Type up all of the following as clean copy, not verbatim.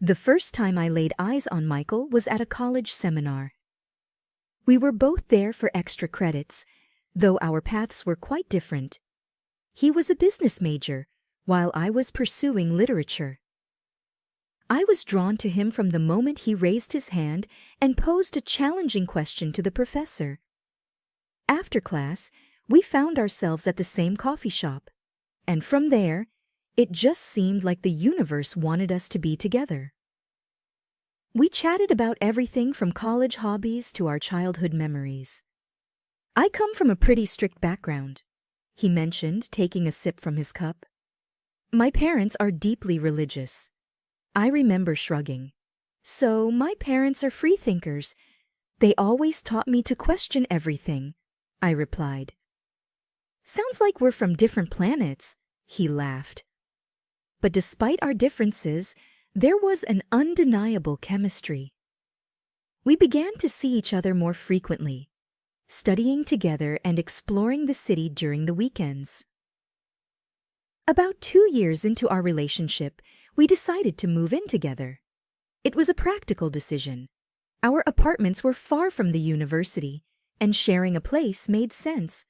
The first time I laid eyes on Michael was at a college seminar. We were both there for extra credits, though our paths were quite different. He was a business major, while I was pursuing literature. I was drawn to him from the moment he raised his hand and posed a challenging question to the professor. After class, we found ourselves at the same coffee shop, and from there, it just seemed like the universe wanted us to be together. We chatted about everything from college hobbies to our childhood memories. I come from a pretty strict background, he mentioned, taking a sip from his cup. My parents are deeply religious. I remember shrugging. So my parents are freethinkers. They always taught me to question everything, I replied. Sounds like we're from different planets, he laughed. But despite our differences, there was an undeniable chemistry. We began to see each other more frequently, studying together and exploring the city during the weekends. About 2 years into our relationship, we decided to move in together. It was a practical decision. Our apartments were far from the university, and sharing a place made sense.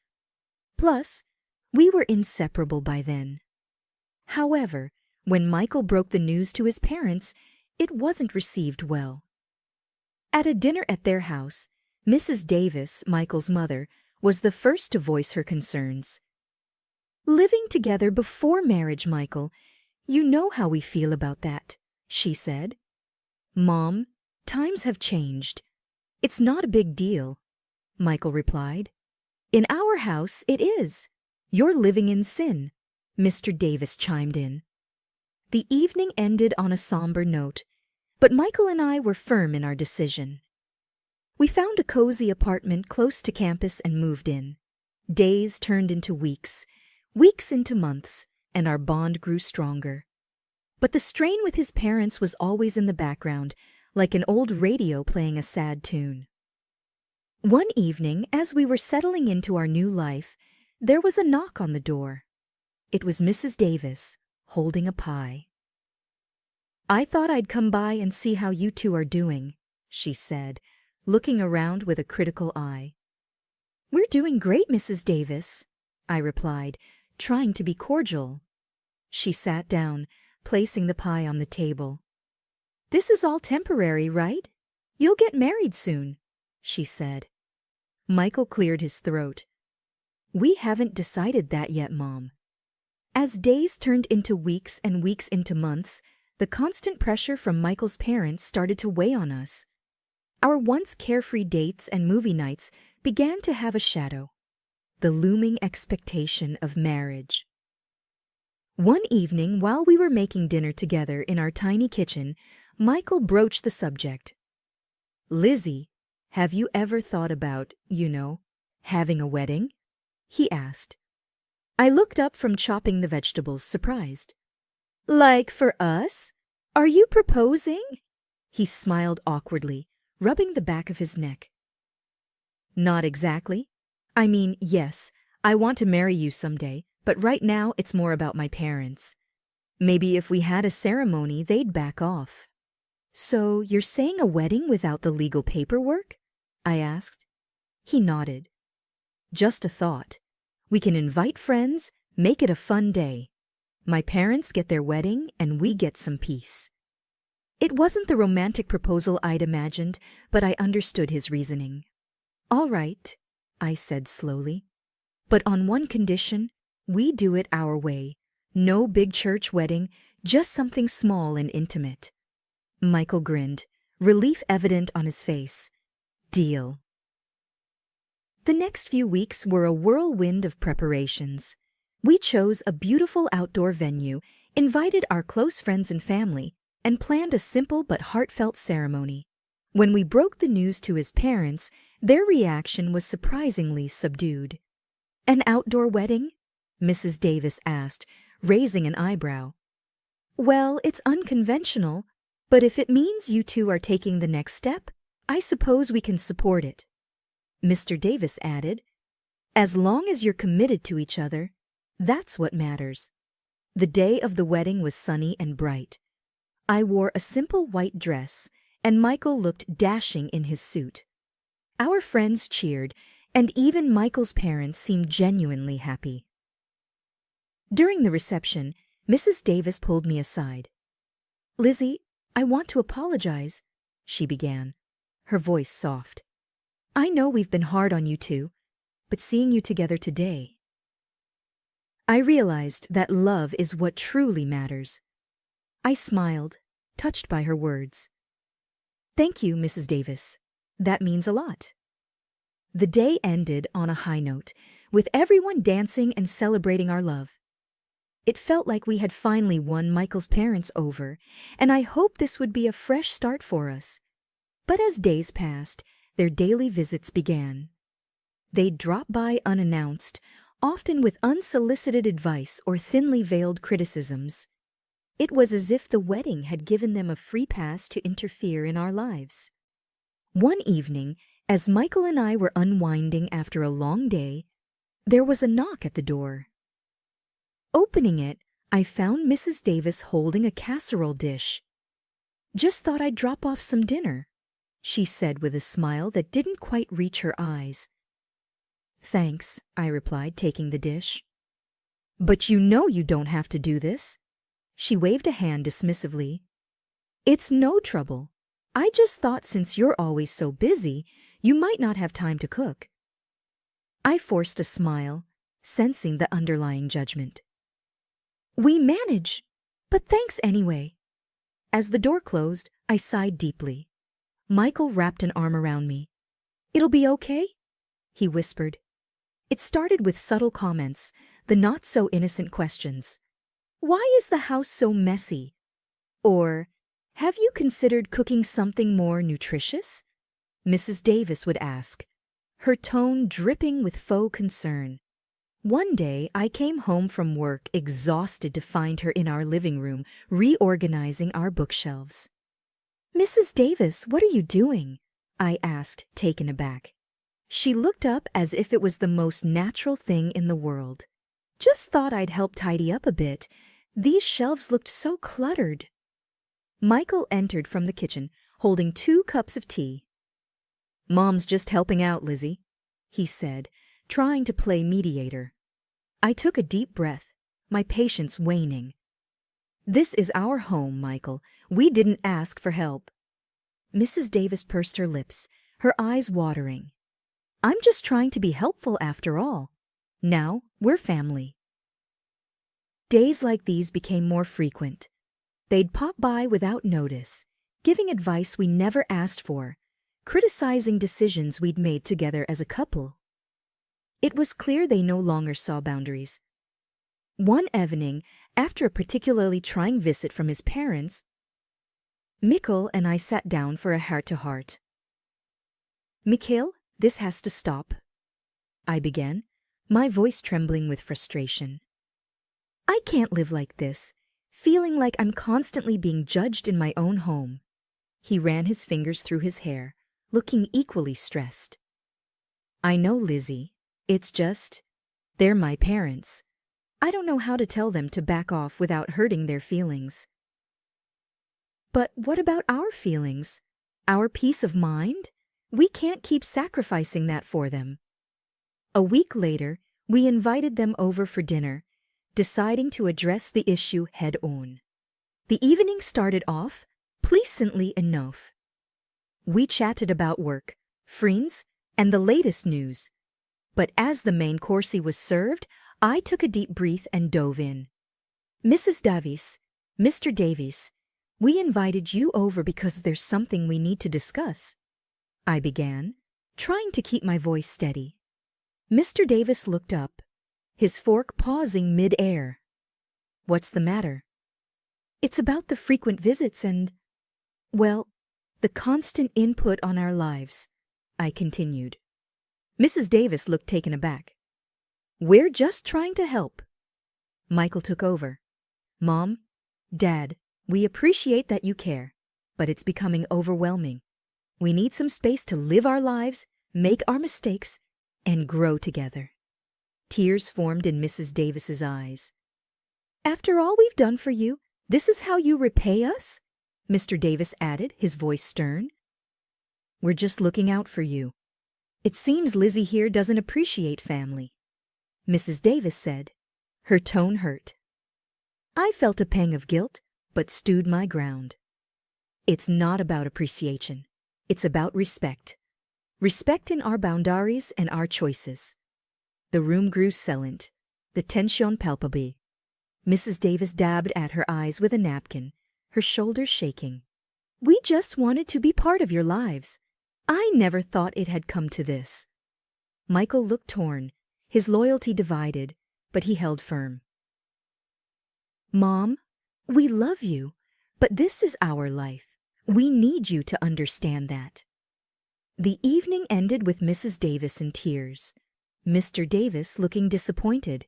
Plus, we were inseparable by then. However, when Michael broke the news to his parents, it wasn't received well. At a dinner at their house, Mrs. Davis, Michael's mother, was the first to voice her concerns. "Living together before marriage, Michael, you know how we feel about that," she said. "Mom, times have changed. It's not a big deal," Michael replied. "In our house, it is. You're living in sin," Mr. Davis chimed in. The evening ended on a somber note, but Michael and I were firm in our decision. We found a cozy apartment close to campus and moved in. Days turned into weeks, weeks into months, and our bond grew stronger. But the strain with his parents was always in the background, like an old radio playing a sad tune. One evening, as we were settling into our new life, there was a knock on the door. It was Mrs. Davis, holding a pie. "I thought I'd come by and see how you two are doing," she said, looking around with a critical eye. "We're doing great, Mrs. Davis," I replied, trying to be cordial. She sat down, placing the pie on the table. "This is all temporary, right? You'll get married soon," she said. Michael cleared his throat. "We haven't decided that yet, Mom." As days turned into weeks and weeks into months, the constant pressure from Michael's parents started to weigh on us. Our once carefree dates and movie nights began to have a shadow, the looming expectation of marriage. One evening, while we were making dinner together in our tiny kitchen, Michael broached the subject. "Lizzie, have you ever thought about, having a wedding?" he asked. I looked up from chopping the vegetables, surprised. "Like for us? Are you proposing?" He smiled awkwardly, rubbing the back of his neck. "Not exactly. I mean, yes, I want to marry you someday, but right now it's more about my parents. Maybe if we had a ceremony, they'd back off." "So you're saying a wedding without the legal paperwork?" I asked. He nodded. "Just a thought. We can invite friends, make it a fun day. My parents get their wedding, and we get some peace." It wasn't the romantic proposal I'd imagined, but I understood his reasoning. "All right," I said slowly. "But on one condition, we do it our way. No big church wedding, just something small and intimate." Michael grinned, relief evident on his face. "Deal." The next few weeks were a whirlwind of preparations. We chose a beautiful outdoor venue, invited our close friends and family, and planned a simple but heartfelt ceremony. When we broke the news to his parents, their reaction was surprisingly subdued. "An outdoor wedding?" Mrs. Davis asked, raising an eyebrow. "Well, it's unconventional, but if it means you two are taking the next step, I suppose we can support it." Mr. Davis added, "As long as you're committed to each other, that's what matters." The day of the wedding was sunny and bright. I wore a simple white dress, and Michael looked dashing in his suit. Our friends cheered, and even Michael's parents seemed genuinely happy. During the reception, Mrs. Davis pulled me aside. "Lizzie, I want to apologize," she began, her voice soft. "I know we've been hard on you two, but seeing you together today..." I realized that love is what truly matters. I smiled, touched by her words. "Thank you, Mrs. Davis. That means a lot." The day ended on a high note, with everyone dancing and celebrating our love. It felt like we had finally won Michael's parents over, and I hoped this would be a fresh start for us. But as days passed, their daily visits began. They'd drop by unannounced, often with unsolicited advice or thinly veiled criticisms. It was as if the wedding had given them a free pass to interfere in our lives. One evening, as Michael and I were unwinding after a long day, there was a knock at the door. Opening it, I found Mrs. Davis holding a casserole dish. "Just thought I'd drop off some dinner," she said with a smile that didn't quite reach her eyes. "Thanks," I replied, taking the dish. "But you know you don't have to do this." She waved a hand dismissively. "It's no trouble. I just thought since you're always so busy, you might not have time to cook." I forced a smile, sensing the underlying judgment. "We manage, but thanks anyway." As the door closed, I sighed deeply. Michael wrapped an arm around me. "It'll be okay?" he whispered. It started with subtle comments, the not-so-innocent questions. "Why is the house so messy?" Or, "Have you considered cooking something more nutritious?" Mrs. Davis would ask, her tone dripping with faux concern. One day, I came home from work exhausted to find her in our living room, reorganizing our bookshelves. "Mrs. Davis, what are you doing?" I asked, taken aback. She looked up as if it was the most natural thing in the world. "Just thought I'd help tidy up a bit. These shelves looked so cluttered." Michael entered from the kitchen, holding 2 cups of tea. "Mom's just helping out, Lizzie," he said, trying to play mediator. I took a deep breath, my patience waning. "This is our home, Michael. We didn't ask for help." Mrs. Davis pursed her lips, her eyes watering. "I'm just trying to be helpful after all. Now we're family." Days like these became more frequent. They'd pop by without notice, giving advice we never asked for, criticizing decisions we'd made together as a couple. It was clear they no longer saw boundaries. One evening, after a particularly trying visit from his parents, Mikkel and I sat down for a heart-to-heart. "Mikkel, this has to stop," I began, my voice trembling with frustration. "I can't live like this, feeling like I'm constantly being judged in my own home." He ran his fingers through his hair, looking equally stressed. "I know, Lizzie. It's just, they're my parents. I don't know how to tell them to back off without hurting their feelings." "But what about our feelings? Our peace of mind? We can't keep sacrificing that for them." A week later, we invited them over for dinner, deciding to address the issue head-on. The evening started off pleasantly enough. We chatted about work, friends, and the latest news. But as the main course was served, I took a deep breath and dove in. "Mrs. Davis, Mr. Davies, we invited you over because there's something we need to discuss," I began, trying to keep my voice steady. Mr. Davis looked up, his fork pausing mid-air. "What's the matter?" "It's about the frequent visits and, well, the constant input on our lives," I continued. Mrs. Davis looked taken aback. "We're just trying to help." Michael took over. "Mom, Dad, we appreciate that you care, but it's becoming overwhelming. We need some space to live our lives, make our mistakes, and grow together." Tears formed in Mrs. Davis's eyes. "After all we've done for you, this is how you repay us?" Mr. Davis added, his voice stern. "We're just looking out for you. It seems Lizzie here doesn't appreciate family," Mrs. Davis said. Her tone hurt. I felt a pang of guilt, but stood my ground. It's not about appreciation. It's about respect. Respect in our boundaries and our choices. The room grew silent, the tension palpable. Mrs. Davis dabbed at her eyes with a napkin, her shoulders shaking. "We just wanted to be part of your lives. I never thought it had come to this." Michael looked torn, his loyalty divided, but he held firm. "Mom, we love you, but this is our life. We need you to understand that." The evening ended with Mrs. Davis in tears, Mr. Davis looking disappointed,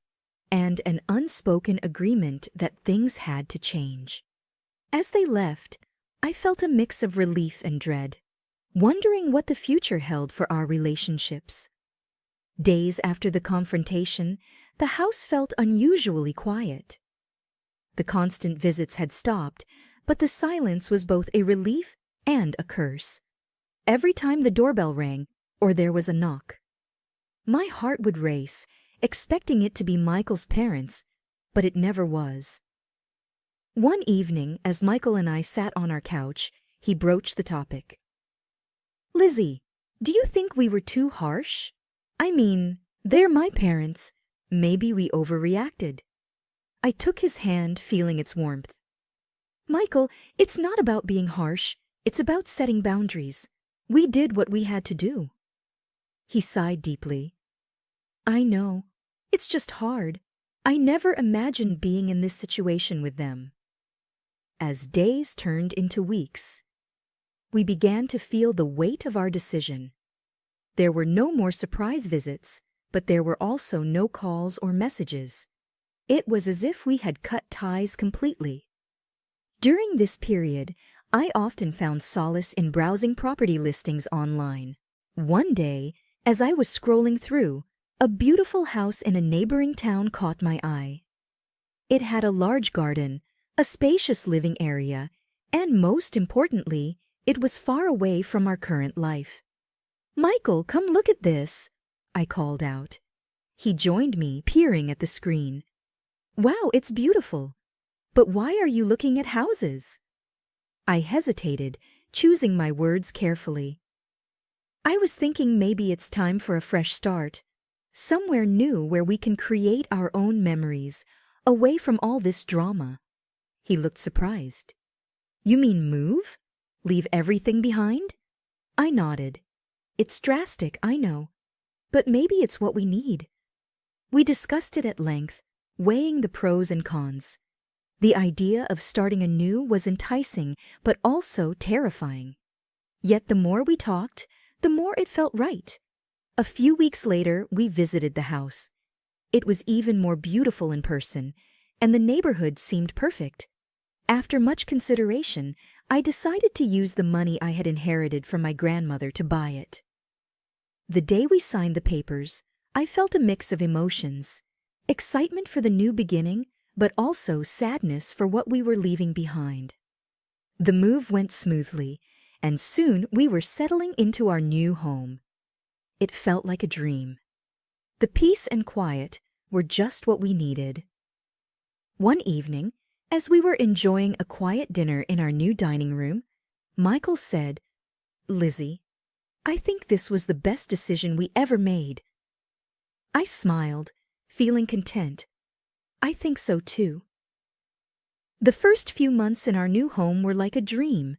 and an unspoken agreement that things had to change. As they left, I felt a mix of relief and dread, wondering what the future held for our relationships. Days after the confrontation, the house felt unusually quiet. The constant visits had stopped, but the silence was both a relief and a curse. Every time the doorbell rang or there was a knock, my heart would race, expecting it to be Michael's parents, but it never was. One evening, as Michael and I sat on our couch, he broached the topic. "Lizzie, do you think we were too harsh? I mean, they're my parents. Maybe we overreacted." I took his hand, feeling its warmth. "Michael, it's not about being harsh. It's about setting boundaries. We did what we had to do." He sighed deeply. "I know. It's just hard. I never imagined being in this situation with them." As days turned into weeks, we began to feel the weight of our decision. There were no more surprise visits, but there were also no calls or messages. It was as if we had cut ties completely. During this period, I often found solace in browsing property listings online. One day, as I was scrolling through, a beautiful house in a neighboring town caught my eye. It had a large garden, a spacious living area, and most importantly, it was far away from our current life. "Michael, come look at this," I called out. He joined me, peering at the screen. "Wow, it's beautiful. But why are you looking at houses?" I hesitated, choosing my words carefully. "I was thinking maybe it's time for a fresh start. Somewhere new where we can create our own memories, away from all this drama." He looked surprised. "You mean move? Leave everything behind?" I nodded. "It's drastic, I know. But maybe it's what we need." We discussed it at length, weighing the pros and cons. The idea of starting anew was enticing, but also terrifying. Yet the more we talked, the more it felt right. A few weeks later, we visited the house. It was even more beautiful in person, and the neighborhood seemed perfect. After much consideration, I decided to use the money I had inherited from my grandmother to buy it. The day we signed the papers, I felt a mix of emotions: excitement for the new beginning, but also sadness for what we were leaving behind. The move went smoothly, and soon we were settling into our new home. It felt like a dream. The peace and quiet were just what we needed. One evening, as we were enjoying a quiet dinner in our new dining room, Michael said, "Lizzie, I think this was the best decision we ever made." I smiled, feeling content. I think so too. The first few months in our new home were like a dream.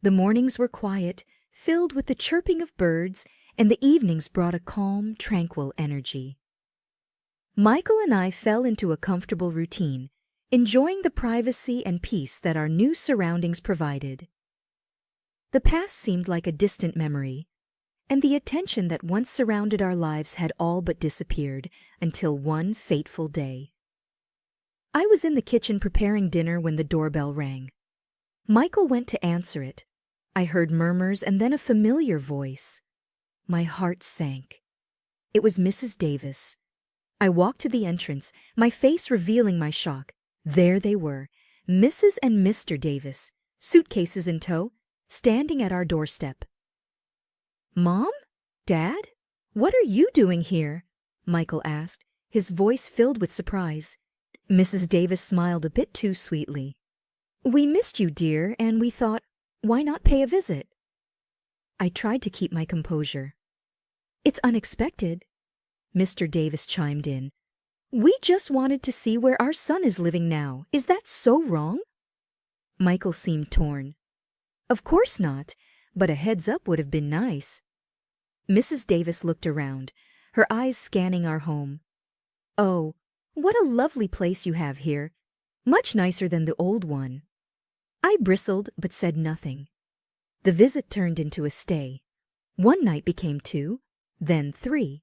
The mornings were quiet, filled with the chirping of birds, and the evenings brought a calm, tranquil energy. Michael and I fell into a comfortable routine, enjoying the privacy and peace that our new surroundings provided. The past seemed like a distant memory, and the attention that once surrounded our lives had all but disappeared until one fateful day. I was in the kitchen preparing dinner when the doorbell rang. Michael went to answer it. I heard murmurs and then a familiar voice. My heart sank. It was Mrs. Davis. I walked to the entrance, my face revealing my shock. There they were, Mrs. and Mr. Davis, suitcases in tow, standing at our doorstep. "Mom? Dad? What are you doing here?" Michael asked, his voice filled with surprise. Mrs. Davis smiled a bit too sweetly. "We missed you, dear, and we thought, why not pay a visit?" I tried to keep my composure. "It's unexpected," Mr. Davis chimed in. "We just wanted to see where our son is living now. Is that so wrong?" Michael seemed torn. "Of course not, but a heads up would have been nice." Mrs. Davis looked around, her eyes scanning our home. "Oh, what a lovely place you have here. Much nicer than the old one." I bristled but said nothing. The visit turned into a stay. One night became 2, then 3.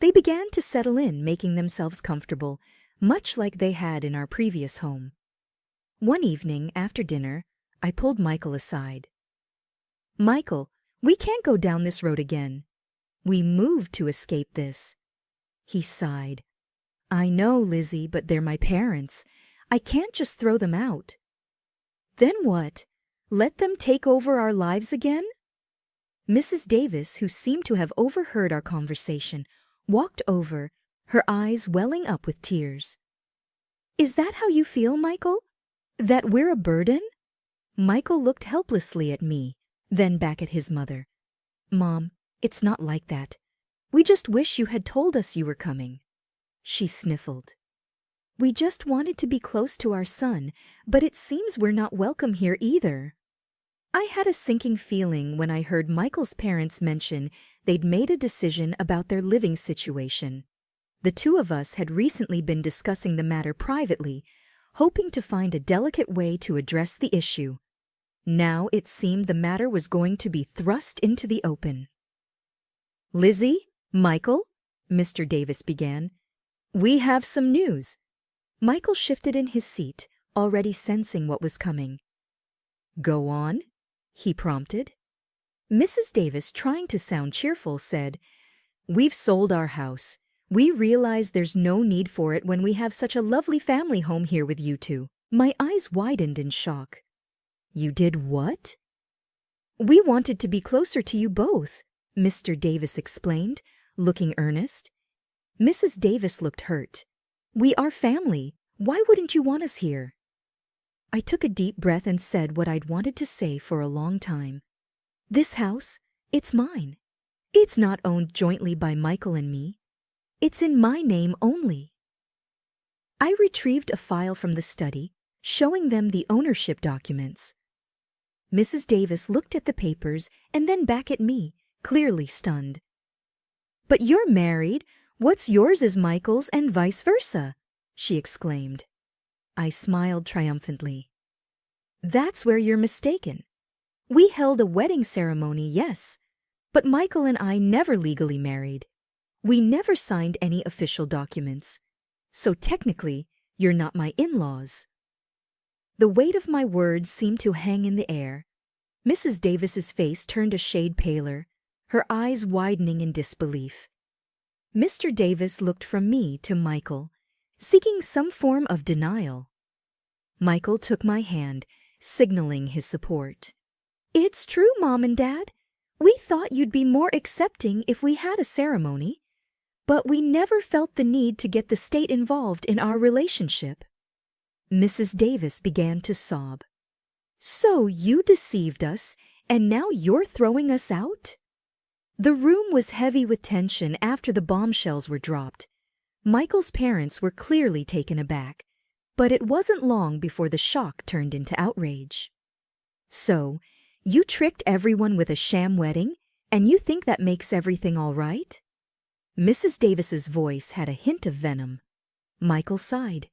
They began to settle in, making themselves comfortable, much like they had in our previous home. One evening, after dinner, I pulled Michael aside. "Michael, we can't go down this road again. We moved to escape this." He sighed. "I know, Lizzie, but they're my parents. I can't just throw them out." "Then what? Let them take over our lives again?" Mrs. Davis, who seemed to have overheard our conversation, walked over, her eyes welling up with tears. "Is that how you feel, Michael? That we're a burden?" Michael looked helplessly at me, then back at his mother. "Mom, it's not like that. We just wish you had told us you were coming." She sniffled. "We just wanted to be close to our son, but it seems we're not welcome here either." I had a sinking feeling when I heard Michael's parents mention they'd made a decision about their living situation. The two of us had recently been discussing the matter privately, hoping to find a delicate way to address the issue. Now it seemed the matter was going to be thrust into the open. "Lizzie, Michael," Mr. Davis began, "we have some news." Michael shifted in his seat, already sensing what was coming. "Go on," he prompted. Mrs. Davis, trying to sound cheerful, said, "We've sold our house. We realize there's no need for it when we have such a lovely family home here with you two." My eyes widened in shock. "You did what?" "We wanted to be closer to you both," Mr. Davis explained, looking earnest. Mrs. Davis looked hurt. "We are family. Why wouldn't you want us here?" I took a deep breath and said what I'd wanted to say for a long time. "This house, it's mine. It's not owned jointly by Michael and me. It's in my name only." I retrieved a file from the study, showing them the ownership documents. Mrs. Davis looked at the papers and then back at me, clearly stunned. "But you're married. What's yours is Michael's and vice versa," she exclaimed. I smiled triumphantly. "That's where you're mistaken. We held a wedding ceremony, yes, but Michael and I never legally married. We never signed any official documents. So technically, you're not my in-laws." The weight of my words seemed to hang in the air. Mrs. Davis's face turned a shade paler, her eyes widening in disbelief. Mr. Davis looked from me to Michael, seeking some form of denial. Michael took my hand, signaling his support. "It's true, Mom and Dad. We thought you'd be more accepting if we had a ceremony, but we never felt the need to get the state involved in our relationship." Mrs. Davis began to sob. "So you deceived us, and now you're throwing us out?" The room was heavy with tension after the bombshells were dropped. Michael's parents were clearly taken aback, but it wasn't long before the shock turned into outrage. "So, you tricked everyone with a sham wedding, and you think that makes everything all right?" Mrs. Davis's voice had a hint of venom. Michael sighed.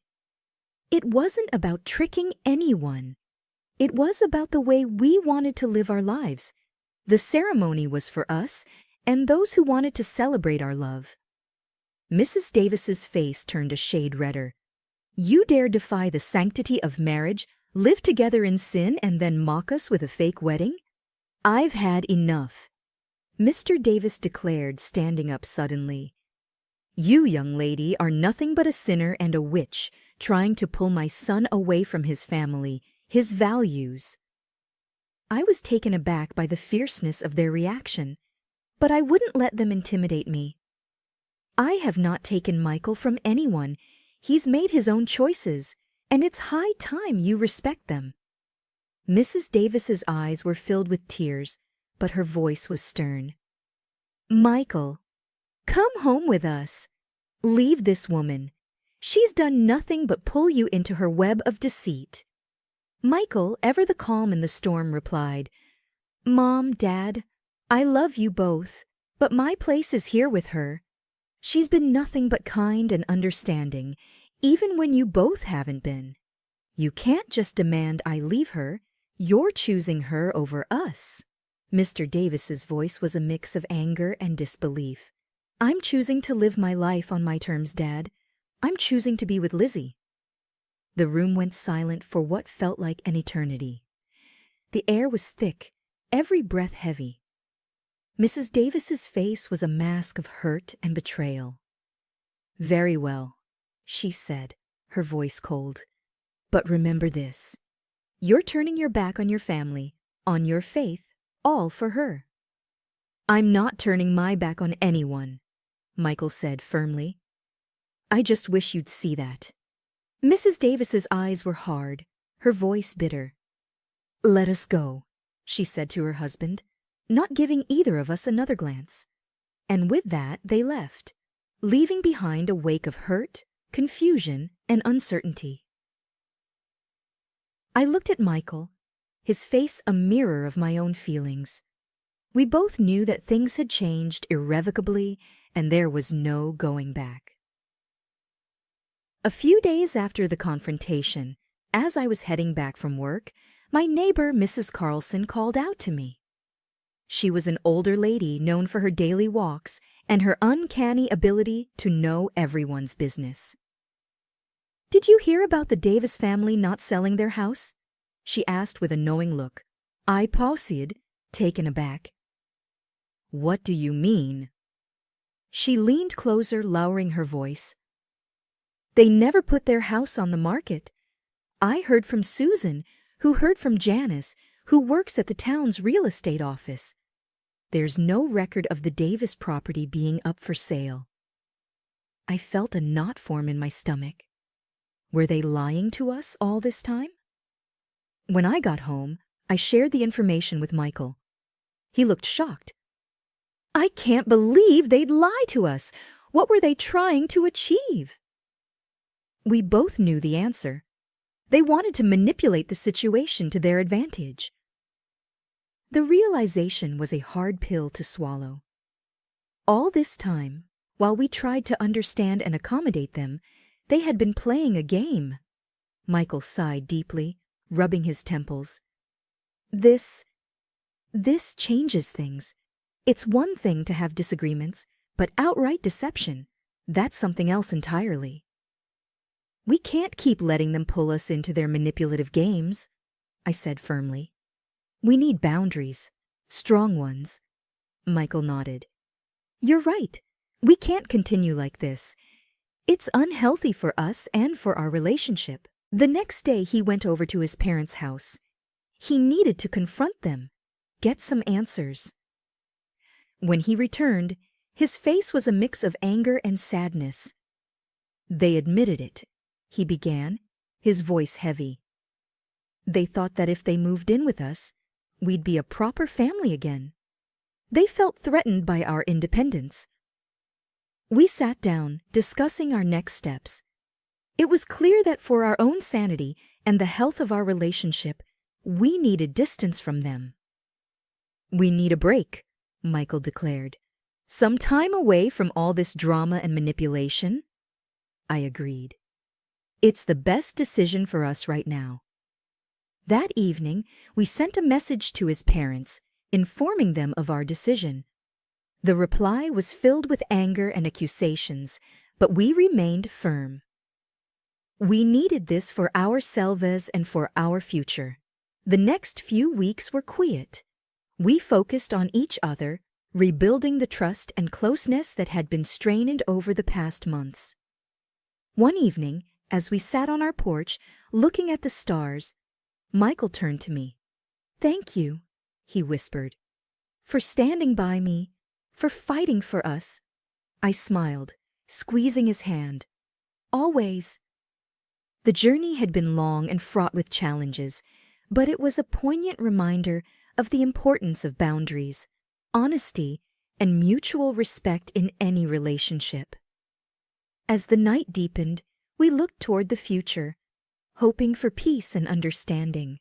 "It wasn't about tricking anyone. It was about the way we wanted to live our lives. The ceremony was for us and those who wanted to celebrate our love." Mrs. Davis's face turned a shade redder. "You dare defy the sanctity of marriage, live together in sin, and then mock us with a fake wedding? I've had enough," Mr. Davis declared, standing up suddenly. "You, young lady, are nothing but a sinner and a witch, trying to pull my son away from his family, his values." I was taken aback by the fierceness of their reaction, but I wouldn't let them intimidate me. I have not taken Michael from anyone. He's made his own choices, and it's high time you respect them. Mrs. Davis's eyes were filled with tears, but her voice was stern. Michael, come home with us. Leave this woman. She's done nothing but pull you into her web of deceit. Michael, ever the calm in the storm, replied, Mom, Dad, I love you both, but my place is here with her. She's been nothing but kind and understanding, even when you both haven't been. You can't just demand I leave her. You're choosing her over us. Mr. Davis's voice was a mix of anger and disbelief. I'm choosing to live my life on my terms, Dad. I'm choosing to be with Lizzie. The room went silent for what felt like an eternity. The air was thick, every breath heavy. Mrs. Davis's face was a mask of hurt and betrayal. Very well, she said, her voice cold. But remember this. You're turning your back on your family, on your faith, all for her. I'm not turning my back on anyone, Michael said firmly. I just wish you'd see that. Mrs. Davis's eyes were hard, her voice bitter. Let us go, she said to her husband, not giving either of us another glance. And with that they left, leaving behind a wake of hurt, confusion, and uncertainty. I looked at Michael, his face a mirror of my own feelings. We both knew that things had changed irrevocably, and there was no going back. A few days after the confrontation, as I was heading back from work, my neighbor, Mrs. Carlson, called out to me. She was an older lady known for her daily walks and her uncanny ability to know everyone's business. Did you hear about the Davis family not selling their house? She asked with a knowing look. I paused, taken aback. What do you mean? She leaned closer, lowering her voice. They never put their house on the market. I heard from Susan, who heard from Janice, who works at the town's real estate office. There's no record of the Davis property being up for sale. I felt a knot form in my stomach. Were they lying to us all this time? When I got home, I shared the information with Michael. He looked shocked. I can't believe they'd lie to us. What were they trying to achieve? We both knew the answer. They wanted to manipulate the situation to their advantage. The realization was a hard pill to swallow. All this time, while we tried to understand and accommodate them, they had been playing a game. Michael sighed deeply, rubbing his temples. This changes things. It's one thing to have disagreements, but outright deception, that's something else entirely. We can't keep letting them pull us into their manipulative games, I said firmly. We need boundaries, strong ones. Michael nodded. You're right. We can't continue like this. It's unhealthy for us and for our relationship. The next day he went over to his parents' house. He needed to confront them, get some answers. When he returned, his face was a mix of anger and sadness. They admitted it, he began, his voice heavy. They thought that if they moved in with us, we'd be a proper family again. They felt threatened by our independence. We sat down, discussing our next steps. It was clear that for our own sanity and the health of our relationship, we needed distance from them. We need a break, Michael declared. Some time away from all this drama and manipulation. I agreed. It's the best decision for us right now. That evening, we sent a message to his parents, informing them of our decision. The reply was filled with anger and accusations, but we remained firm. We needed this for ourselves and for our future. The next few weeks were quiet. We focused on each other, rebuilding the trust and closeness that had been strained over the past months. One evening, as we sat on our porch, looking at the stars, Michael turned to me. "Thank you," he whispered, "for standing by me, for fighting for us." I smiled, squeezing his hand. "Always." The journey had been long and fraught with challenges, but it was a poignant reminder of the importance of boundaries, honesty, and mutual respect in any relationship. As the night deepened, we looked toward the future, hoping for peace and understanding.